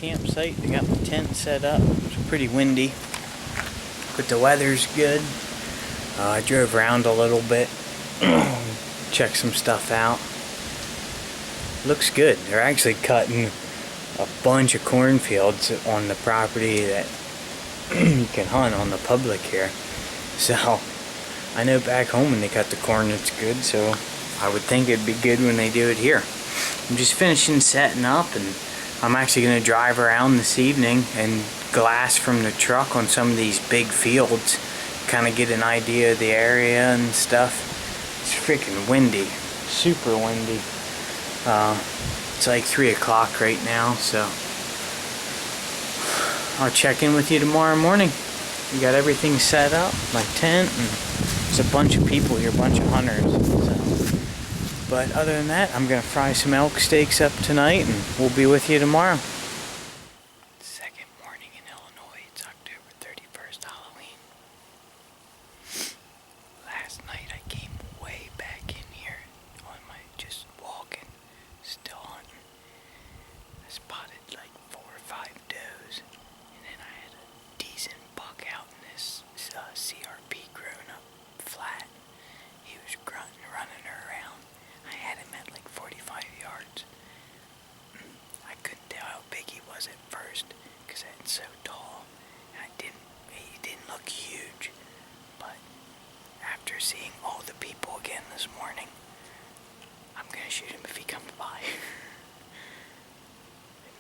campsite. They got my tent set up. It's pretty windy, but the weather's good. I drove around a little bit, checked some stuff out. Looks good. They're actually cutting a bunch of cornfields on the property that you can hunt on the public here. So I know back home when they cut the corn it's good, so I would think it'd be good when they do it here. I'm just finishing setting up, and I'm actually going to drive around this evening and glass from the truck on some of these big fields, kind of get an idea of the area and stuff. It's freaking windy, super windy. It's like 3 o'clock right now, so I'll check in with you tomorrow morning. We got everything set up, my tent, and there's a bunch of people here, a bunch of hunters. So. But other than that, I'm going to fry some elk steaks up tonight, and we'll be with you tomorrow. Second morning in Illinois. It's October 31st, Halloween. Last night I came way back in here on my just walking, still hunting. I spotted like 4 or 5 does, and then I had a decent buck out in this CRP grown up flat. He was grunting, running around. I had him at like 45 yards. I couldn't tell how big he was at first because it's so tall, and he didn't look huge. But after seeing all the people again this morning, I'm gonna shoot him if he comes by.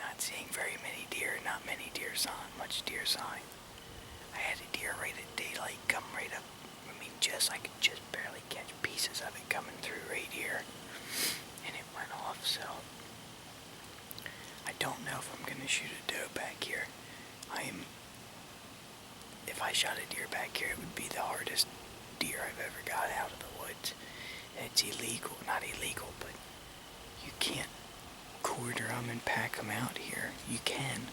Not seeing very many deer, not many deer sign, much deer sign. I had a deer right at daylight come right up. I could just barely catch pieces of it coming through right here, and it went off. So I don't know if I'm gonna shoot a doe back here. If I shot a deer back here, it would be the hardest deer I've ever got out of the woods. And it's illegal, not illegal, but you can't quarter them and pack them out here. You can,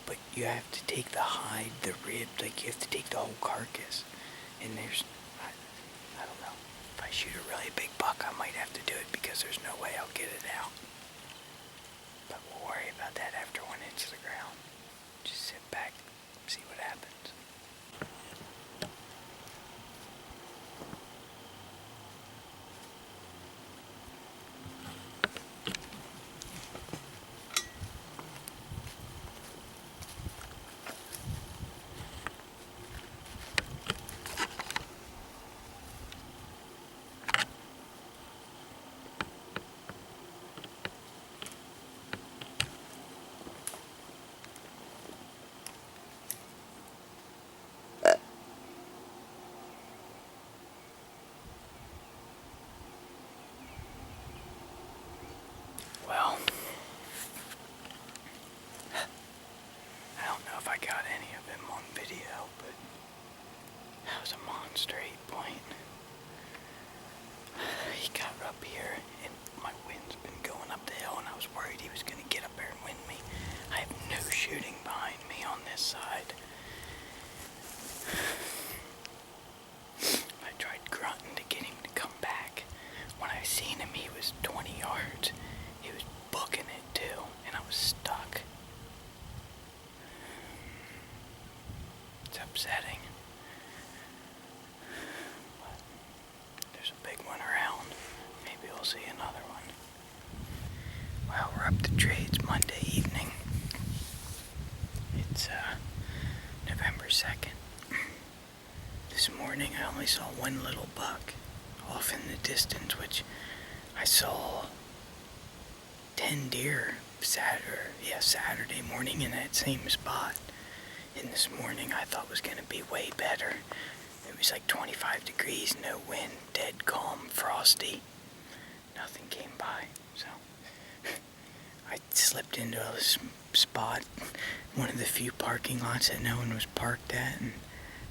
but you have to take the hide, the ribs, like you have to take the whole carcass. And I don't know. If I shoot a really big buck, I might have to do it because there's no way I'll get it out. But we'll worry about that after one hits the ground. Just sit back, see what happens. Well, I don't know if I got any of him on video, but that was a monster 8-point. He got up here, and my wind's been going up the hill, and I was worried he was going to get up there and wind me. I have no shooting behind me on this side. I tried grunting to get him to come back. When I seen him, he was 20 yards. He was booking it too, and I was stuck. It's upsetting. But there's a big one around. Maybe we'll see another one. Well, we're up to trades Monday evening. It's November 2nd. This morning I only saw one little buck off in the distance, which I saw 10 deer Saturday morning in that same spot. And this morning I thought was going to be way better. It was like 25 degrees, no wind, dead calm, frosty. Nothing came by, so I slipped into a spot, one of the few parking lots that no one was parked at, and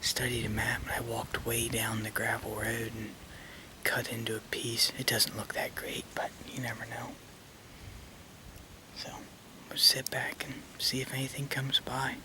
studied a map, and I walked way down the gravel road and cut into a piece. It doesn't look that great, but you never know. So, we'll sit back and see if anything comes by.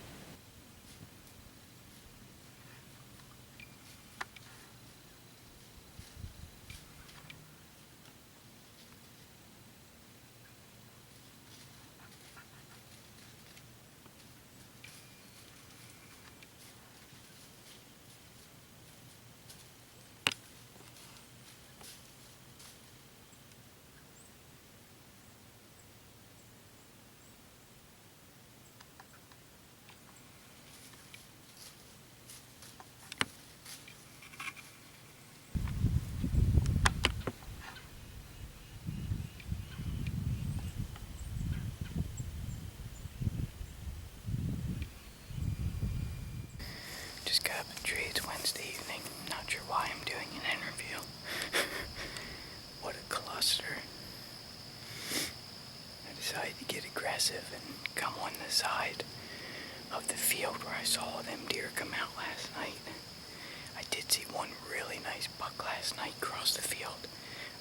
aggressive and come on the side of the field where I saw them deer come out last night. I did see one really nice buck last night cross the field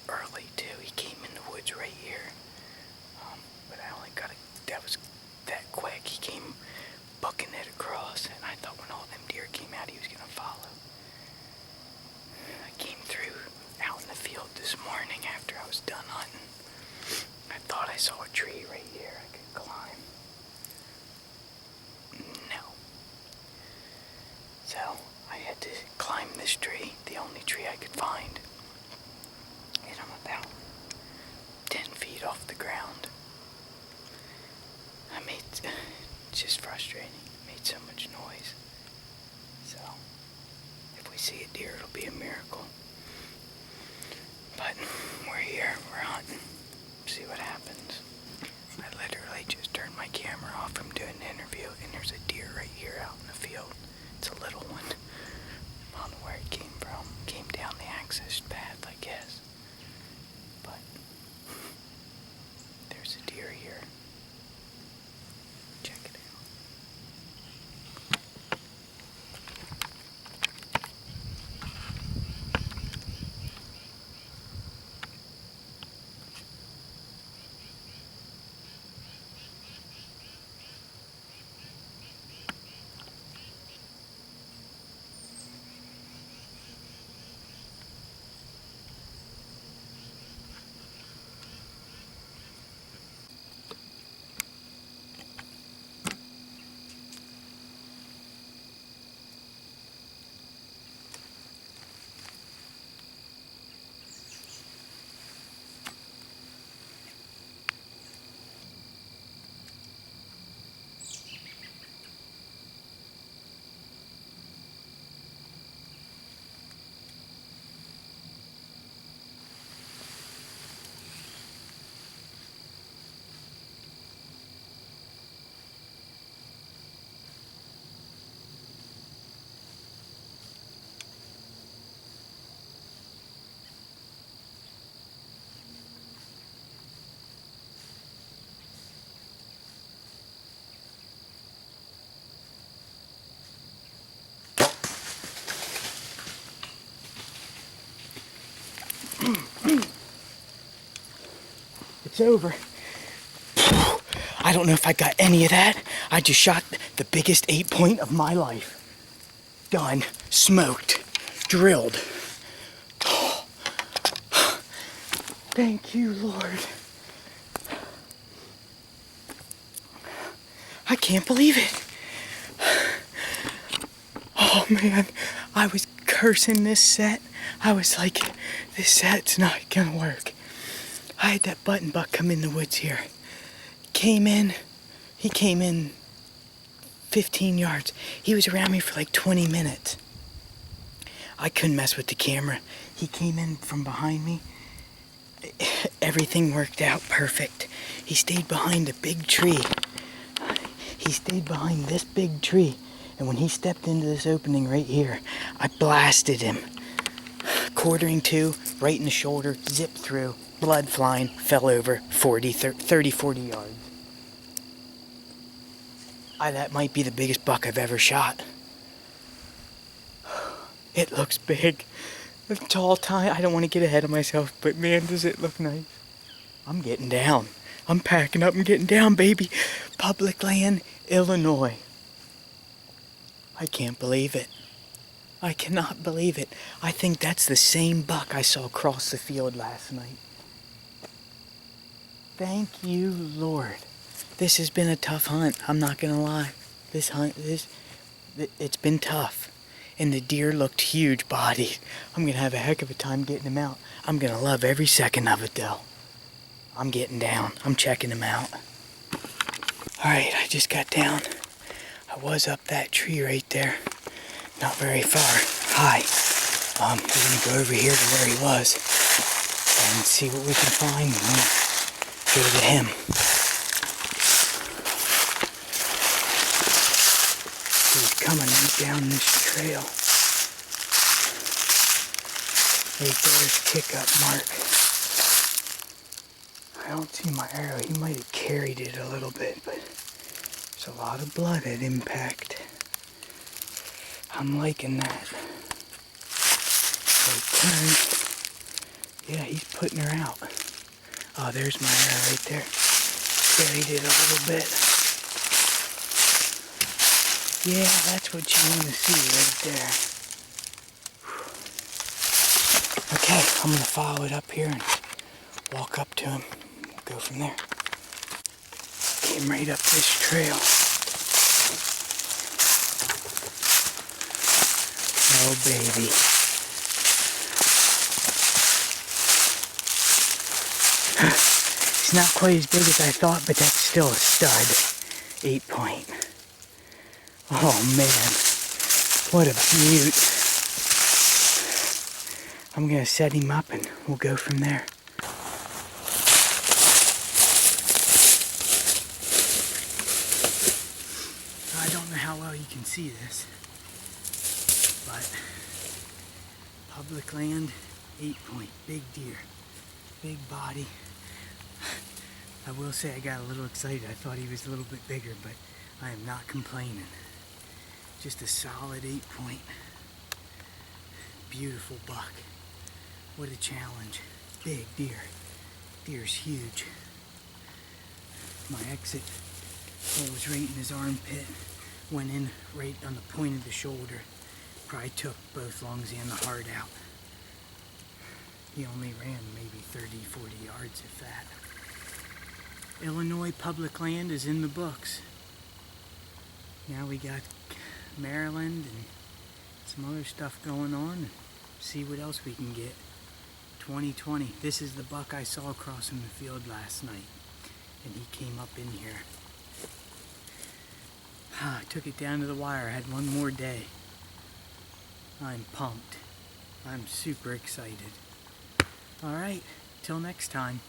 early too. He came in the woods right here, but I only got that was that quick. He came bucking it across, and I thought when all them deer came out, he was gonna follow. I came through out in the field this morning after I was done hunting. I thought I saw a tree right here I could climb. No. So I had to climb this tree, the only tree I could find. And I'm about 10 feet off the ground. It's just frustrating. It made so much noise. So if we see a deer, it'll be a miracle. But we're here, we're hunting. See what happens. I literally just turned my camera off from doing the interview, and there's a deer right here out in the field. It's a little one. I don't know where it came from. Came down the access path, I guess. But there's a deer here. Check it out. It's over. I don't know if I got any of that. I just shot the biggest 8-point of my life. Done. Smoked. Drilled. Thank you, Lord. I can't believe it. Oh man, I was cursing this set. I was like, this set's not gonna work. I had that button buck come in the woods here. He came in 15 yards. He was around me for like 20 minutes. I couldn't mess with the camera. He came in from behind me. Everything worked out perfect. He stayed behind a big tree. He stayed behind this big tree. And when he stepped into this opening right here, I blasted him. Quartering to, right in the shoulder, zipped through, blood flying, fell over 40 yards. That might be the biggest buck I've ever shot. It looks big. A tall time. I don't want to get ahead of myself, but man, does it look nice. I'm getting down. I'm packing up and getting down, baby. Public land, Illinois. I can't believe it. I cannot believe it. I think that's the same buck I saw cross the field last night. Thank you, Lord. This has been a tough hunt. I'm not gonna lie. It's been tough. And the deer looked huge bodied. I'm gonna have a heck of a time getting them out. I'm gonna love every second of it though. I'm getting down. I'm checking them out. Alright, I just got down. I was up that tree right there. Not very far. High. We're gonna go over here to where he was and see what we can find and then go to him. He's coming down this trail. Right there's kick up mark. I don't see my arrow. He might have carried it a little bit, but there's a lot of blood at impact. I'm liking that. So turn. Yeah, he's putting her out. Oh, there's my arrow right there. Carried it a little bit. Yeah, that's what you want to see right there. Okay, I'm going to follow it up here and walk up to him. We'll go from there. Came right up this trail. Oh, baby. It's not quite as big as I thought, but that's still a stud. 8 point. Oh, man. What a beaut. I'm going to set him up and we'll go from there. I don't know how well you can see this, but public land, 8 point, big deer, big body. I will say I got a little excited. I thought he was a little bit bigger, but I am not complaining. Just a solid 8 point. Beautiful buck. What a challenge. Big deer. Deer's huge. My exit hole was right in his armpit. Went in right on the point of the shoulder. Probably took both lungs and the heart out. He only ran maybe 30, 40 yards if that. Illinois public land is in the books. Now we got Maryland and some other stuff going on. See what else we can get. 2020. This is the buck I saw crossing the field last night. And he came up in here. I took it down to the wire. I had one more day. I'm pumped. I'm super excited. Alright, till next time.